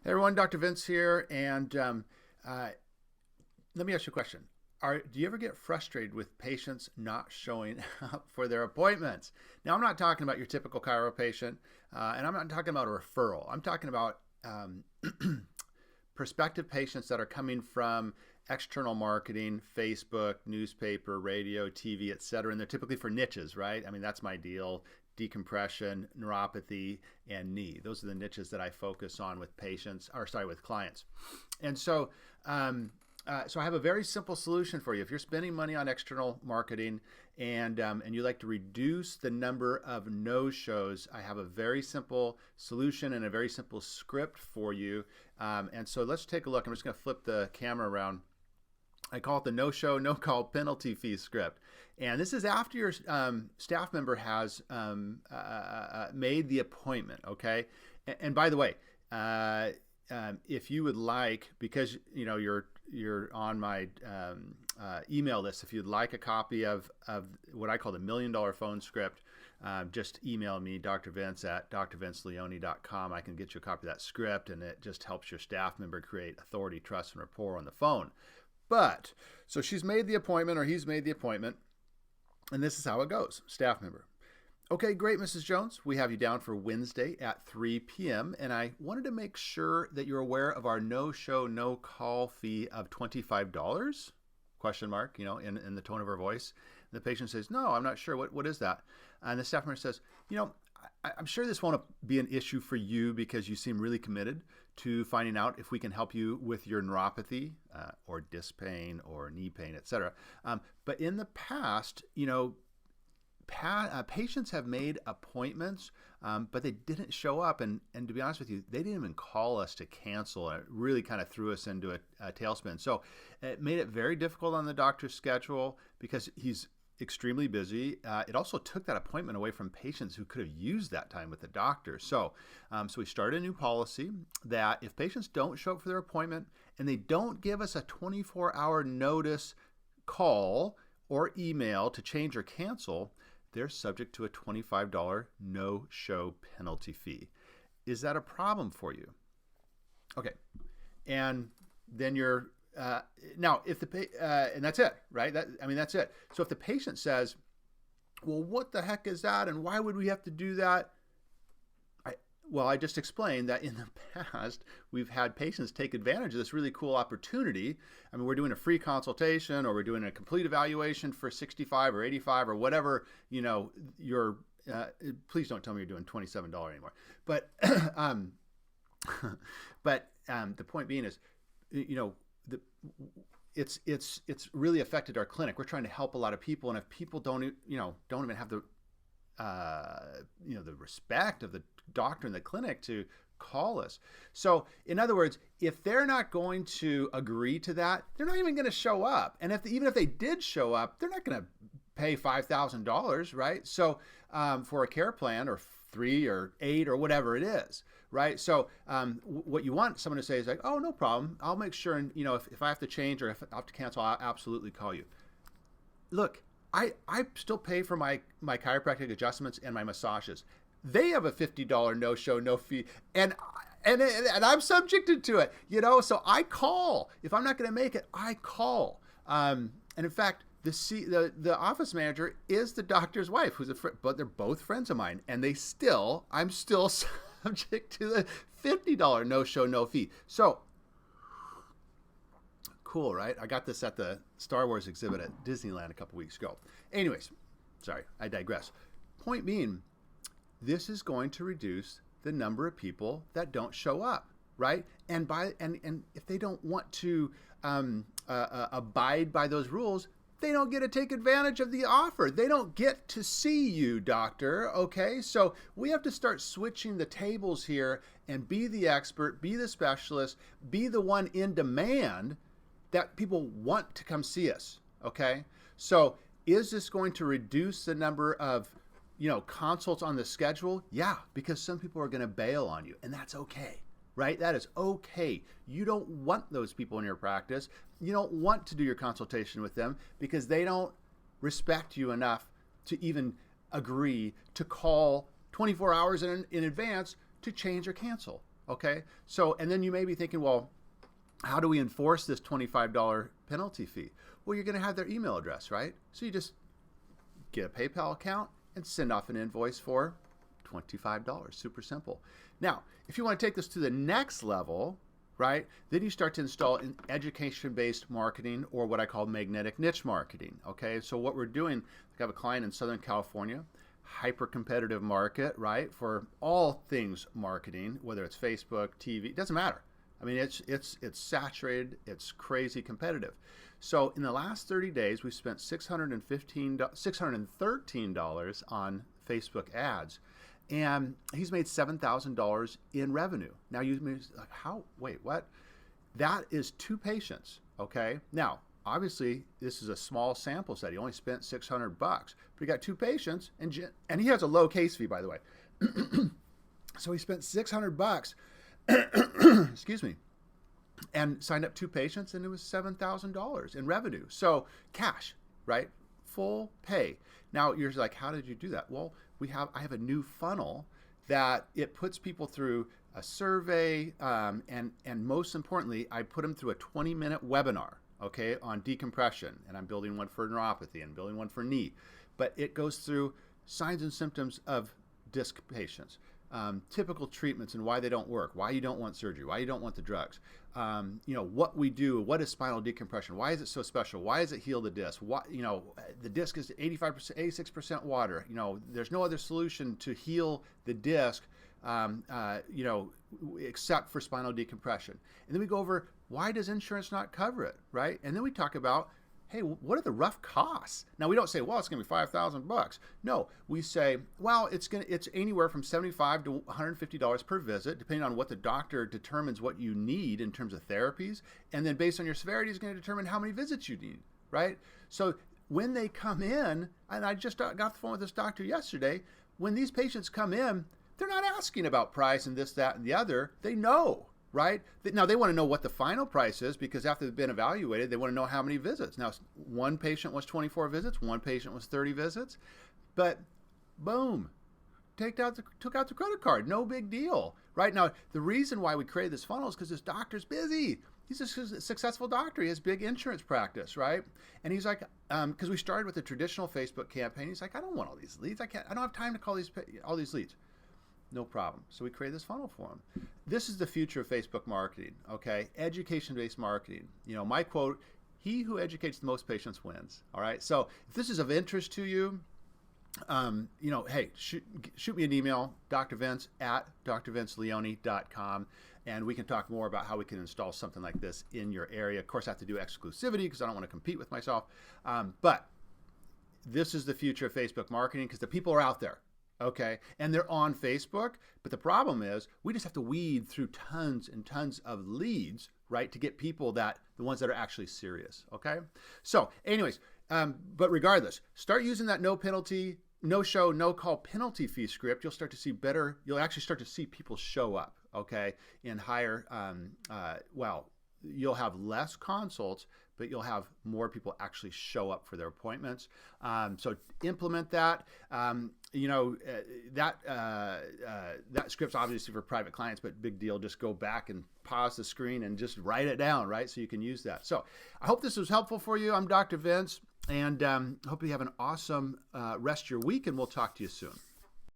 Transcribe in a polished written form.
Hey everyone, Dr. Vince here, and let me ask you a question. Do you ever get frustrated with patients not showing up for their appointments? Now, I'm not talking about your typical chiro patient, and I'm not talking about a referral. I'm talking about um, prospective patients that are coming from external marketing, Facebook, newspaper, radio, TV, et cetera. And they're typically for niches, right? I mean, that's my deal. Decompression, neuropathy, and knee. Those are the niches that I focus on with with clients. And so I have a very simple solution for you. If you're spending money on external marketing and you like to reduce the number of no-shows, I have a very simple solution and a very simple script for you. And so let's take a look. I'm just going to flip the camera around. I call it the no-show, no-call penalty fee script. And this is after your staff member has made the appointment, okay? And by the way, if you would like, because you're on my email list, if you'd like a copy of what I call the $1 million phone script, just email me, Dr. Vince at drvinceleone.com. I can get you a copy of that script, and it just helps your staff member create authority, trust, and rapport on the phone. But, so she's made the appointment or he's made the appointment, and this is how it goes. Staff member. Okay, great, Mrs. Jones. We have you down for Wednesday at 3 p.m. And I wanted to make sure that you're aware of our no-show, no-call fee of $25? Question mark, in the tone of her voice. And the patient says, no, I'm not sure. What is that? And the staff member says, I'm sure this won't be an issue for you because you seem really committed to finding out if we can help you with your neuropathy or disc pain or knee pain, etc. But in the past, patients have made appointments, but they didn't show up. And to be honest with you, they didn't even call us to cancel. It really kind of threw us into a tailspin. So it made it very difficult on the doctor's schedule because he's extremely busy. It also took that appointment away from patients who could have used that time with the doctor. So we started a new policy that if patients don't show up for their appointment and they don't give us a 24-hour notice call or email to change or cancel, they're subject to a $25 no-show penalty fee. Is that a problem for you? Okay, and then you're now, if and that's it, right? That's it. So if the patient says, well, what the heck is that? And why would we have to do that? I just explained that in the past, we've had patients take advantage of this really cool opportunity. I mean, we're doing a free consultation or we're doing a complete evaluation for 65 or 85 or whatever, your, please don't tell me you're doing $27 anymore. But, the point being is, it's really affected our clinic. We're trying to help a lot of people, and if people don't even have the the respect of the doctor in the clinic to call us. So in other words, if they're not going to agree to that, they're not even going to show up. And even if they did show up, they're not going to pay $5,000, right? So for a care plan or 3 or 8 or whatever it is, right? So what you want someone to say is like, oh, no problem. I'll make sure, and if I have to change or if I have to cancel, I'll absolutely call you. Look, I still pay for my chiropractic adjustments and my massages. They have a $50 no-show, no fee, and I'm subjected to it, So I call if I'm not going to make it. I call, and in fact, the office manager is the doctor's wife, but they're both friends of mine, and I'm still subject to the $50 no-show, no fee. So cool, right? I got this at the Star Wars exhibit at Disneyland a couple weeks ago. Anyways, sorry, I digress. Point being, this is going to reduce the number of people that don't show up, right? And if they don't want to abide by those rules, they don't get to take advantage of the offer. They don't get to see you, doctor, okay? So we have to start switching the tables here and be the expert, be the specialist, be the one in demand that people want to come see us, okay? So is this going to reduce the number of consults on the schedule? Yeah, because some people are going to bail on you, and that's okay, right? That is okay. You don't want those people in your practice. You don't want to do your consultation with them because they don't respect you enough to even agree to call 24 hours in advance to change or cancel. Okay. So, and then you may be thinking, well, how do we enforce this $25 penalty fee? Well, you're going to have their email address, right? So you just get a PayPal account and send off an invoice for $25. Super simple. Now, if you want to take this to the next level, right, then you start to install education-based marketing, or what I call magnetic niche marketing. Okay, so what we're doing, I have a client in Southern California, hyper-competitive market, right, for all things marketing, whether it's Facebook, TV, it doesn't matter. I mean, it's saturated, it's crazy competitive. So in the last 30 days, we spent $613 on Facebook ads, and he's made $7,000 in revenue. Now you may be like, how? Wait, what? That is 2 patients. Okay. Now, obviously, this is a small sample set. He only spent $600, but he got 2 patients, and he has a low case fee, by the way. So he spent $600. Excuse me, and signed up 2 patients, and it was $7,000 in revenue. So cash, right? Full pay. Now you're like, how did you do that? Well, I have a new funnel that it puts people through a survey, and most importantly, I put them through a 20-minute webinar, okay, on decompression, and I'm building one for neuropathy and building one for knee, but it goes through signs and symptoms of disc patients. Typical treatments and why they don't work, why you don't want surgery, why you don't want the drugs, what we do, what is spinal decompression, why is it so special, why does it heal the disc, the disc is 85%, 86% water, there's no other solution to heal the disc, except for spinal decompression. And then we go over, why does insurance not cover it, right? And then we talk about, hey, what are the rough costs? Now we don't say, well, it's going to be $5,000. No, we say, well, it's anywhere from $75 to $150 per visit, depending on what the doctor determines what you need in terms of therapies, and then based on your severity is going to determine how many visits you need, right? So when they come in, and I just got the phone with this doctor yesterday, when these patients come in, they're not asking about price and this, that, and the other. They know. Right? Now, they want to know what the final price is, because after they've been evaluated, they want to know how many visits. Now, one patient was 24 visits, one patient was 30 visits, but boom, took out the credit card. No big deal. Right? Now, the reason why we created this funnel is because this doctor's busy. He's a successful doctor. He has big insurance practice, right? And he's like, because we started with a traditional Facebook campaign. He's like, I don't want all these leads. I don't have time to call all these leads. No problem. So we created this funnel for him. This is the future of Facebook marketing, okay? Education-based marketing. My quote, he who educates the most patients wins, all right? So if this is of interest to you, hey, shoot me an email, drvince@drvinceleone.com, and we can talk more about how we can install something like this in your area. Of course, I have to do exclusivity because I don't want to compete with myself. But this is the future of Facebook marketing, because the people are out there. Okay, and they're on Facebook, but the problem is we just have to weed through tons and tons of leads, right, to get people the ones that are actually serious, okay? So anyways, but regardless, start using that no penalty, no show, no call penalty fee script. You'll start to see you'll actually start to see people show up, okay, in higher, you'll have less consults, but you'll have more people actually show up for their appointments. So implement that. That script's obviously for private clients, but big deal. Just go back and pause the screen and just write it down, right? So you can use that. So I hope this was helpful for you. I'm Dr. Vince, and hope you have an awesome rest of your week, and we'll talk to you soon.